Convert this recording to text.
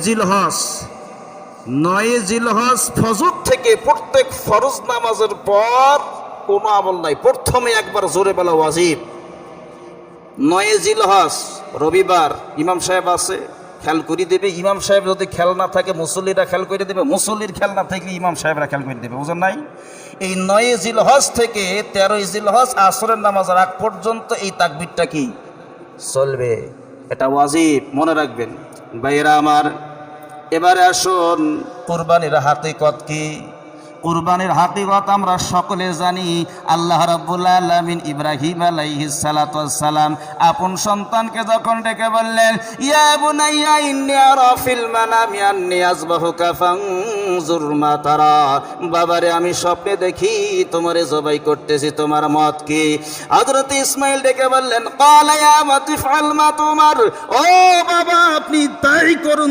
জিলহজ, 9 জিলহজ ফজর থেকে প্রত্যেক ফরজ নামাজের পর কোনো আমল নাই, প্রথমে একবার জোরে বলা ওয়াজিব। 9 জিলহজ রবিবার, ইমাম সাহেব আছে, খেয়াল করে দেবে। ইমাম সাহেব যদি খেয়াল না থাকে মুসল্লিরা খেয়াল করে দেবে, মুসল্লির খেয়াল না থাকলে ইমাম সাহেবরা খেয়াল করে দেবে, বুঝেন নাই? এই 9 জিলহজ থেকে 13 জিলহজ আসরের নামাজের আগ পর্যন্ত এই তাকবীরটা কি চলবে, এটা ওয়াজিব, মনে রাখবেন ভাইয়েরা আমার। এবারে আসুন কুরবানির হাকিকত কি। কুরবানির হাকিকত আমরা সকলে জানি। আল্লাহ রাব্বুল আলামিন ইব্রাহিম আলাইহিস সালাতু ওয়াস সালাম আপন সন্তানকে যখন ডেকে বললেন, ইয়া বুনাইয়া ইন্নী আরা ফিল মানামি আন্নী আযবাহুকা ফানজুর মা তারা, বাবারে আমি স্বপ্নে দেখি তোমারে জবাই করতেছি, তোমার মত কি? হযরত ইসমাঈল ডেকে বললেন, ক্বালা ইয়া আবাতি ফাআল মা তুমার, ও বাবা আপনি তাই করুন